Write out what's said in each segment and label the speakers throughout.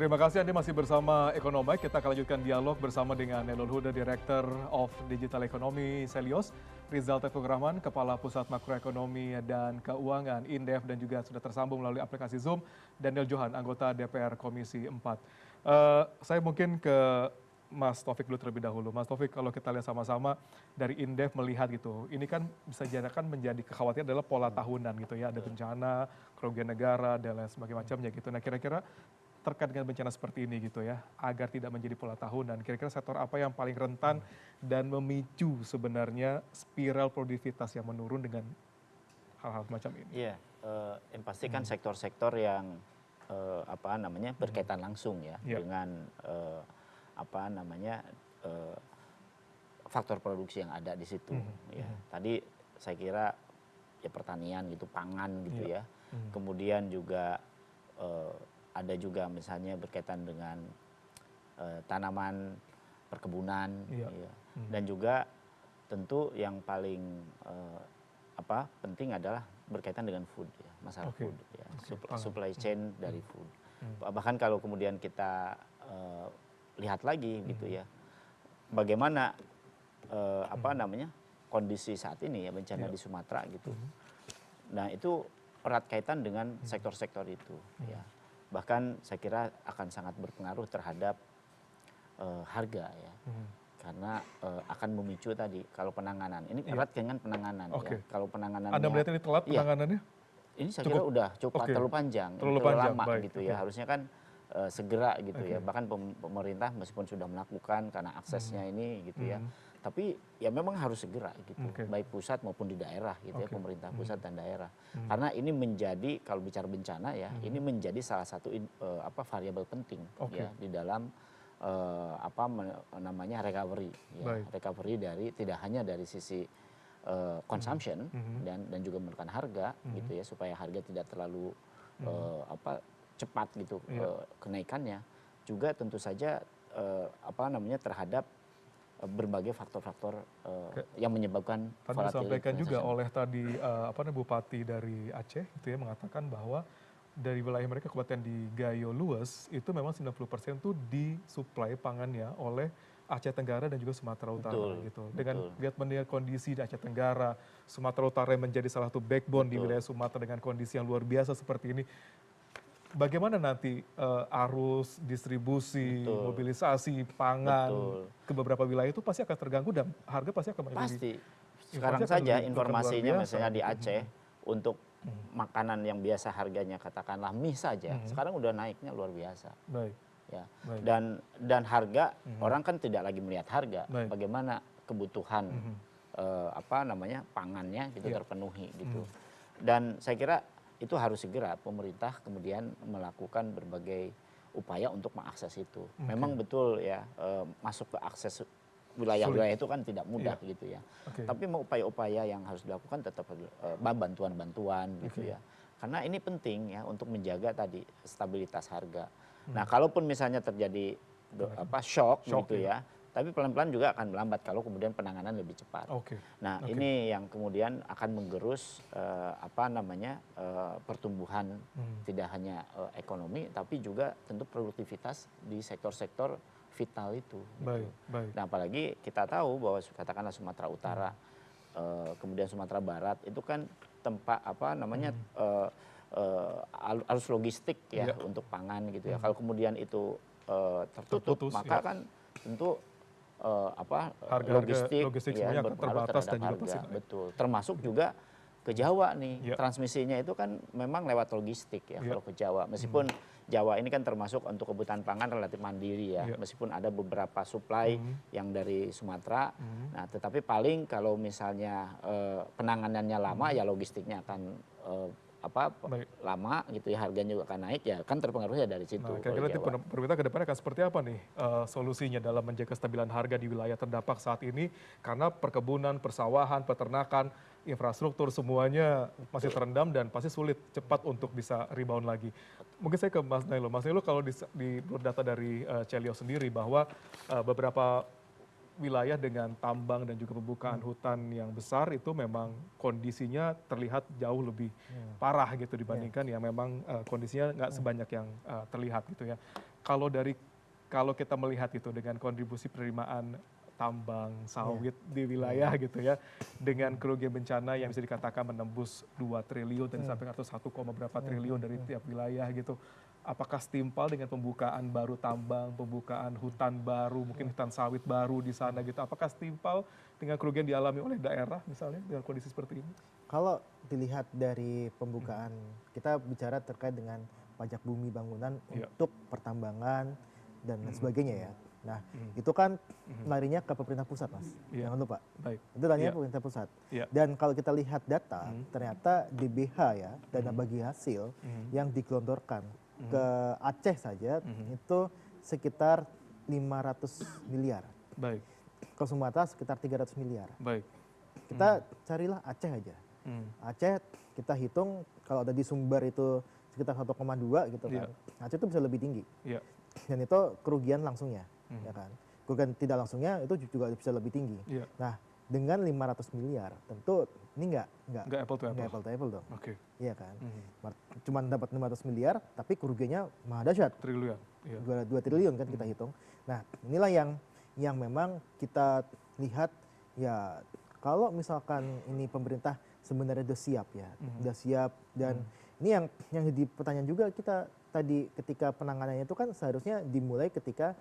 Speaker 1: Terima kasih Anda masih bersama Ekonomik. Kita akan lanjutkan dialog bersama dengan Nelul Huda, Director of Digital Economy Selios, Rizal Taufikur Rahman, Kepala Pusat Makroekonomi dan Keuangan Indef, dan juga sudah tersambung melalui aplikasi Zoom, Daniel Johan, anggota DPR Komisi 4. Saya mungkin ke Mas Taufik dulu terlebih dahulu. Mas Taufik, kalau kita lihat sama-sama dari Indef melihat gitu, ini kan bisa jadikan menjadi kekhawatiran adalah pola tahunan gitu ya, ada bencana, kerugian negara, dan lain sebagainya macamnya gitu. Nah kira-kira terkait dengan bencana seperti ini gitu ya, agar tidak menjadi pola tahunan, kira-kira sektor apa yang paling rentan dan memicu sebenarnya spiral produktivitas yang menurun dengan hal-hal semacam ini?
Speaker 2: Iya, yang pasti kan sektor-sektor yang berkaitan langsung ya dengan faktor produksi yang ada di situ. Ya, tadi saya kira ya pertanian gitu, pangan gitu ya. Kemudian juga ada juga misalnya berkaitan dengan tanaman perkebunan, ya. Dan juga tentu yang paling penting adalah berkaitan dengan food ya, masalah food ya, supply chain dari food. Bahkan kalau kemudian kita lihat lagi gitu ya, bagaimana kondisi saat ini ya, bencana di Sumatera gitu. Nah itu erat kaitan dengan sektor-sektor itu ya. Bahkan saya kira akan sangat berpengaruh terhadap harga ya. Karena akan memicu tadi kalau penanganan. Ini erat dengan penanganan ya. Kalau penanganannya,
Speaker 1: Anda melihat ini telat penanganannya?
Speaker 2: ini saya kira udah cukup terlalu panjang, terlalu lama gitu ya. Harusnya kan segera gitu ya. Bahkan pemerintah meskipun sudah melakukan karena aksesnya ini gitu ya. Tapi ya memang harus segera gitu. Baik pusat maupun di daerah gitu ya, pemerintah pusat dan daerah. Karena ini menjadi, kalau bicara bencana ya, ini menjadi salah satu variabel penting ya di dalam recovery ya. Recovery dari tidak hanya dari sisi consumption dan juga menekan harga gitu ya, supaya harga tidak terlalu cepat gitu kenaikannya, juga tentu saja terhadap berbagai faktor-faktor yang menyebabkan
Speaker 1: tadi disampaikan juga oleh Bupati dari Aceh itu ya, mengatakan bahwa dari wilayah mereka, kabupaten di Gayo Lues, itu memang 90% itu disuplai pangannya oleh Aceh Tenggara dan juga Sumatera Utara gitu. Dengan melihat kondisi di Aceh Tenggara, Sumatera Utara yang menjadi salah satu backbone di wilayah Sumatera dengan kondisi yang luar biasa seperti ini, bagaimana nanti arus distribusi, mobilisasi pangan ke beberapa wilayah itu pasti akan terganggu dan harga pasti akan menjadi.
Speaker 2: Pasti. Sekarang saja informasinya misalnya di Aceh untuk makanan yang biasa harganya katakanlah mie saja, sekarang udah naiknya luar biasa. Ya. Dan harga, orang kan tidak lagi melihat harga, bagaimana kebutuhan pangannya gitu terpenuhi gitu. Dan saya kira itu harus segera pemerintah kemudian melakukan berbagai upaya untuk mengakses itu. Memang betul ya, masuk ke akses wilayah-wilayah itu kan tidak mudah gitu ya. Tapi upaya-upaya yang harus dilakukan tetap bantuan-bantuan gitu ya. Karena ini penting ya untuk menjaga tadi stabilitas harga. Nah, kalaupun misalnya terjadi shock gitu ya, tapi pelan-pelan juga akan melambat kalau kemudian penanganan lebih cepat. Nah, ini yang kemudian akan menggerus pertumbuhan tidak hanya ekonomi tapi juga tentu produktivitas di sektor-sektor vital itu. Gitu. Nah, apalagi kita tahu bahwa katakanlah Sumatera Utara, kemudian Sumatera Barat itu kan tempat arus logistik ya untuk pangan gitu ya. Kalau kemudian itu tertutup, maka kan tentu logistik ya berpengaruh terhadap harga. Betul. Termasuk juga ke Jawa nih, transmisinya itu kan memang lewat logistik ya kalau ke Jawa. Meskipun Jawa ini kan termasuk untuk kebutuhan pangan relatif mandiri ya, meskipun ada beberapa supply yang dari Sumatera. Nah, tetapi paling kalau misalnya penanganannya lama ya logistiknya akan lama gitu ya, harganya juga akan naik ya, kan terpengaruhnya dari situ.
Speaker 1: Nah, kira-kira nanti pemerintah ke depannya akan seperti apa nih solusinya dalam menjaga kestabilan harga di wilayah terdampak saat ini, karena perkebunan, persawahan, peternakan, infrastruktur semuanya masih terendam dan pasti sulit cepat untuk bisa rebound lagi. Mungkin saya ke Mas Nailo. Mas Nailo, kalau di data dari Celio sendiri bahwa beberapa wilayah dengan tambang dan juga pembukaan hutan yang besar itu memang kondisinya terlihat jauh lebih parah gitu dibandingkan yang memang kondisinya nggak sebanyak yang terlihat gitu ya. Kalau kita melihat itu dengan kontribusi penerimaan tambang sawit di wilayah gitu ya, dengan kerugian bencana yang bisa dikatakan menembus 2 triliun tadi sampai atau 1, berapa triliun dari tiap wilayah gitu. Apakah setimpal dengan pembukaan baru tambang, pembukaan hutan baru, mungkin hutan sawit baru di sana gitu. Apakah setimpal dengan kerugian dialami oleh daerah misalnya dengan kondisi seperti ini?
Speaker 3: Kalau dilihat dari pembukaan, kita bicara terkait dengan pajak bumi bangunan untuk pertambangan dan lain sebagainya ya. Nah, itu kan larinya ke pemerintah pusat, Mas. Jangan lupa.
Speaker 1: Baik.
Speaker 3: Itu larinya pemerintah pusat. Dan kalau kita lihat data, ternyata DBH ya, dana bagi hasil yang digelontorkan ke Aceh saja itu sekitar 500 miliar.
Speaker 1: Baik.
Speaker 3: Ke Sumatera sekitar 300 miliar.
Speaker 1: Baik.
Speaker 3: Kita carilah Aceh aja. Aceh kita hitung kalau ada di Sumber itu sekitar 1,2 gitu kan. Aceh itu bisa lebih tinggi. Dan itu kerugian langsungnya, ya kan. Kerugian tidak langsungnya itu juga bisa lebih tinggi. Nah, dengan 500 miliar tentu ini nggak
Speaker 1: apple to
Speaker 3: apple dong.
Speaker 1: Oke.
Speaker 3: Iya kan. Cuman dapat 500 miliar tapi kerugiannya maha dahsyat.
Speaker 1: Triliun.
Speaker 3: 2 triliun kan kita hitung. Nah, inilah yang memang kita lihat ya kalau misalkan ini pemerintah sebenarnya udah siap ya, udah siap dan ini yang jadi pertanyaan juga kita tadi ketika penanganannya itu kan seharusnya dimulai ketika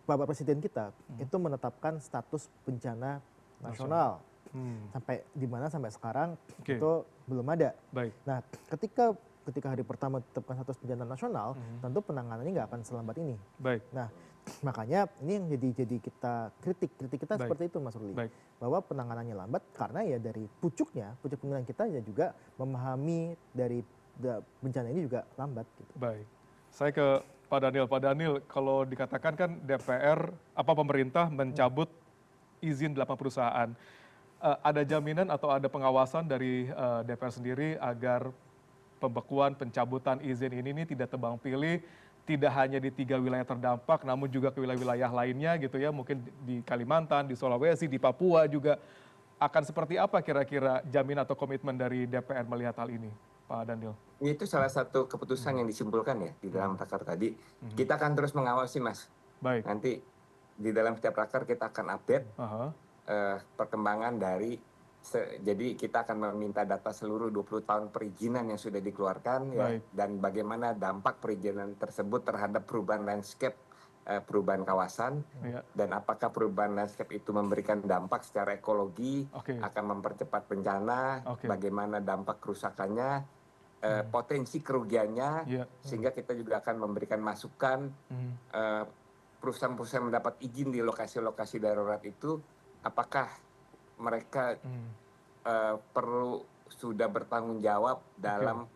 Speaker 3: Bapak Presiden kita itu menetapkan status bencana nasional. Sampai di mana sampai sekarang itu belum ada.
Speaker 1: Baik.
Speaker 3: Nah, ketika hari pertama ditetapkan status bencana nasional, tentu penanganannya nggak akan selambat ini.
Speaker 1: Baik.
Speaker 3: Nah, makanya ini yang jadi kita kritik kita seperti itu Mas Ruli. Bahwa penanganannya lambat karena ya dari pucuk pimpinan kita ya juga memahami dari bencana ini juga lambat gitu.
Speaker 1: Baik. Saya ke Pak Daniel. Pak Daniel, kalau dikatakan kan DPR pemerintah mencabut izin 8 perusahaan. Ada jaminan atau ada pengawasan dari DPR sendiri agar pembekuan pencabutan izin ini tidak tebang pilih, tidak hanya di 3 wilayah terdampak, namun juga ke wilayah-wilayah lainnya gitu ya, mungkin di Kalimantan, di Sulawesi, di Papua juga. Akan seperti apa kira-kira jaminan atau komitmen dari DPR melihat hal ini, Pak Daniel?
Speaker 4: Itu salah satu keputusan yang disimpulkan ya di dalam raker tadi. Kita akan terus mengawasi, Mas.
Speaker 1: Baik.
Speaker 4: Nanti di dalam setiap raker kita akan update perkembangan dari jadi kita akan meminta data seluruh 20 tahun perizinan yang sudah dikeluarkan ya, dan bagaimana dampak perizinan tersebut terhadap perubahan landscape, perubahan kawasan, dan apakah perubahan landscape itu memberikan dampak secara ekologi, akan mempercepat bencana, bagaimana dampak kerusakannya, potensi kerugiannya, sehingga kita juga akan memberikan masukan perusahaan-perusahaan mendapat izin di lokasi-lokasi darurat itu, apakah mereka perlu sudah bertanggung jawab dalam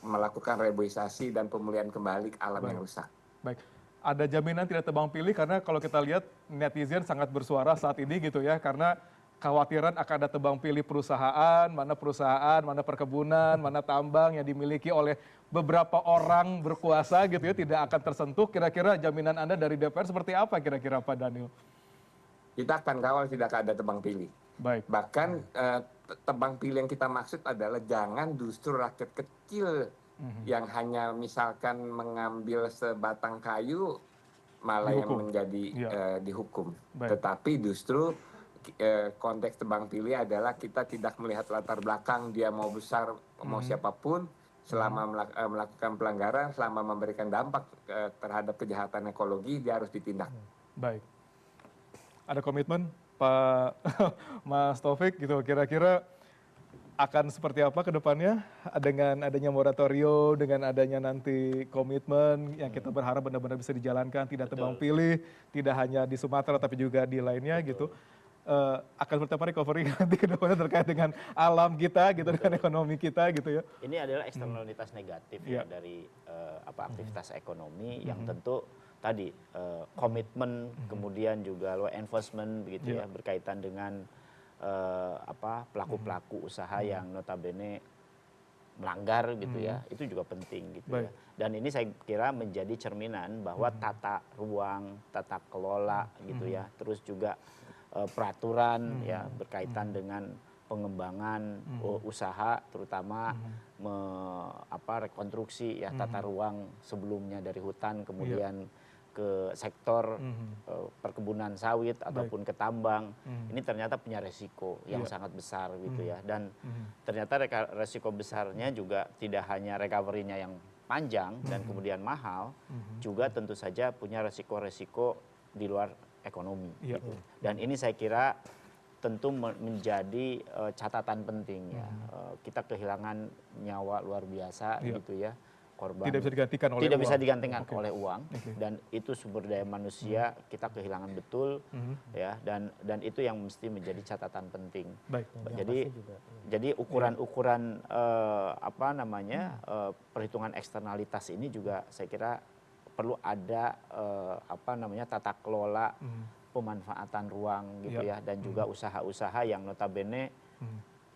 Speaker 4: melakukan reboisasi dan pemulihan kembali alam yang rusak.
Speaker 1: Baik. Ada jaminan tidak tebang pilih karena kalau kita lihat netizen sangat bersuara saat ini gitu ya, karena khawatiran akan ada tebang pilih perusahaan, mana perkebunan, mana tambang yang dimiliki oleh beberapa orang berkuasa gitu ya, tidak akan tersentuh. Kira-kira jaminan Anda dari DPR seperti apa kira-kira Pak Daniel?
Speaker 4: Kita akan kawal tidak ada tebang pilih.
Speaker 1: Baik.
Speaker 4: Bahkan tebang pilih yang kita maksud adalah jangan justru rakyat kecil yang hanya misalkan mengambil sebatang kayu malah yang menjadi dihukum. Tetapi justru konteks tebang pilih adalah kita tidak melihat latar belakang dia mau besar mau siapapun, selama melakukan pelanggaran, selama memberikan dampak terhadap kejahatan ekologi dia harus ditindak.
Speaker 1: Baik. Ada komitmen Pak Mas Taufik gitu, kira-kira akan seperti apa ke depannya dengan adanya moratorium, dengan adanya nanti komitmen yang kita berharap benar-benar bisa dijalankan, tidak tebang pilih, tidak hanya di Sumatera tapi juga di lainnya gitu. Akan seperti apa recovery nanti ke depannya terkait dengan alam kita gitu, dengan ekonomi kita gitu ya.
Speaker 2: Ini adalah eksternalitas negatif ya dari aktivitas ekonomi yang tentu tadi komitmen, kemudian juga law enforcement begitu ya, berkaitan dengan pelaku-pelaku usaha yang notabene melanggar gitu ya, itu juga penting gitu ya. Dan ini saya kira menjadi cerminan bahwa tata ruang, tata kelola gitu ya, terus juga peraturan ya berkaitan dengan pengembangan usaha, terutama rekonstruksi ya tata ruang sebelumnya dari hutan kemudian ke sektor perkebunan sawit ataupun ke tambang, ini ternyata punya resiko yang sangat besar gitu ya. Dan ternyata resiko besarnya juga tidak hanya recovery-nya yang panjang dan kemudian mahal, juga tentu saja punya resiko-resiko di luar ekonomi. Gitu. Dan ini saya kira tentu menjadi catatan penting ya. Kita kehilangan nyawa luar biasa gitu ya. Korban
Speaker 1: tidak bisa digantikan oleh
Speaker 2: tidak
Speaker 1: uang.
Speaker 2: bisa digantikan oleh uang dan itu sumber daya manusia kita kehilangan betul ya dan itu yang mesti menjadi catatan penting. Jadi ukuran-ukuran perhitungan eksternalitas ini juga saya kira perlu ada tata kelola pemanfaatan ruang gitu ya dan juga usaha-usaha yang notabene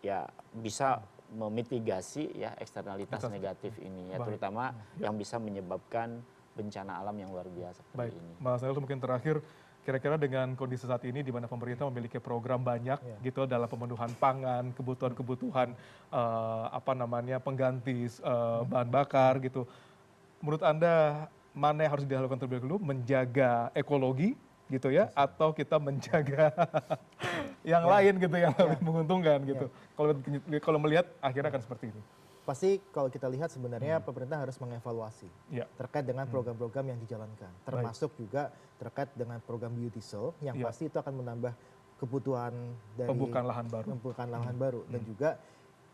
Speaker 2: ya bisa memitigasi ya eksternalitas negatif ini ya terutama yang bisa menyebabkan bencana alam yang luar biasa seperti ini.
Speaker 1: Mas Nailul, mungkin terakhir kira-kira dengan kondisi saat ini di mana pemerintah memiliki program banyak gitu dalam pemenuhan pangan, kebutuhan-kebutuhan pengganti bahan bakar gitu. Menurut Anda mana yang harus dilakukan terlebih dahulu, menjaga ekologi gitu ya atau kita menjaga yang lain gitu yang lebih menguntungkan gitu. Kalau melihat akhirnya akan seperti ini.
Speaker 3: Pasti kalau kita lihat sebenarnya pemerintah harus mengevaluasi terkait dengan program-program yang dijalankan, termasuk juga terkait dengan program biodiesel yang pasti itu akan menambah kebutuhan dari
Speaker 1: pembukaan lahan baru dan juga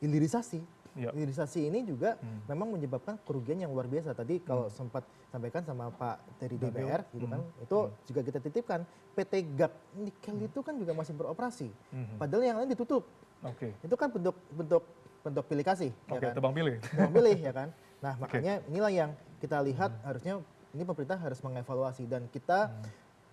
Speaker 1: hilirisasi. Hilirisasi ini juga memang menyebabkan kerugian yang luar biasa. Tadi kalau sempat sampaikan sama Pak dari DPR gitu kan, itu juga kita titipkan PT GAP Nikel itu kan juga masih beroperasi. Padahal yang lain ditutup. Itu kan bentuk pilih kasih, ya kan? Tebang pilih.
Speaker 3: Tebang pilih ya kan. Nah, makanya inilah yang kita lihat harusnya ini pemerintah harus mengevaluasi dan kita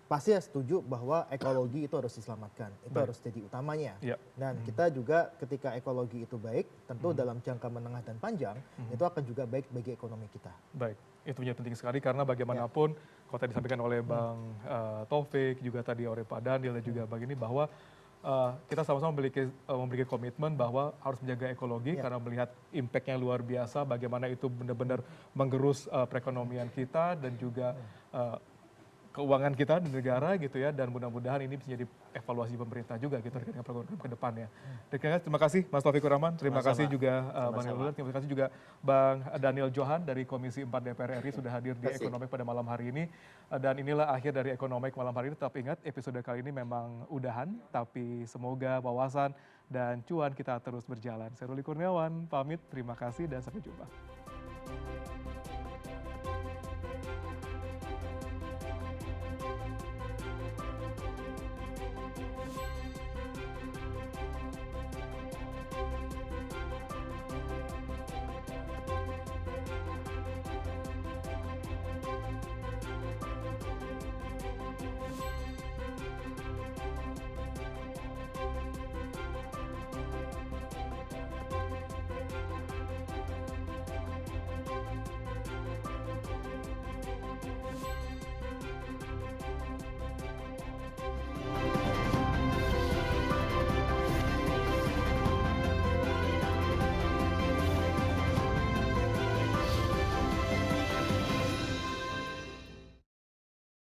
Speaker 3: pasti setuju bahwa ekologi itu harus diselamatkan, itu harus jadi utamanya. Dan kita juga ketika ekologi itu baik, tentu dalam jangka menengah dan panjang itu akan juga baik bagi ekonomi kita.
Speaker 1: Baik, itu menjadi penting sekali karena bagaimanapun kalau tadi disampaikan oleh Bang Taufik, juga tadi oleh Pak Daniel dan juga Bang ini bahwa kita sama-sama memiliki komitmen bahwa harus menjaga ekologi karena melihat impact-nya luar biasa, bagaimana itu benar-benar menggerus perekonomian kita dan juga keuangan kita di negara gitu ya, dan mudah-mudahan ini bisa jadi evaluasi pemerintah juga gitu dengan program ke depannya. Terima kasih Mas Taufikur Rahman, terima kasih juga Bang Nailul, terima kasih juga Bang Daniel Johan dari Komisi 4 DPR RI sudah hadir di Ekonomik pada malam hari ini. Dan inilah akhir dari Ekonomik malam hari ini. Tetap ingat episode kali ini memang udahan, tapi semoga wawasan dan cuan kita terus berjalan. Saya Ruli Kurniawan, pamit, terima kasih dan sampai jumpa.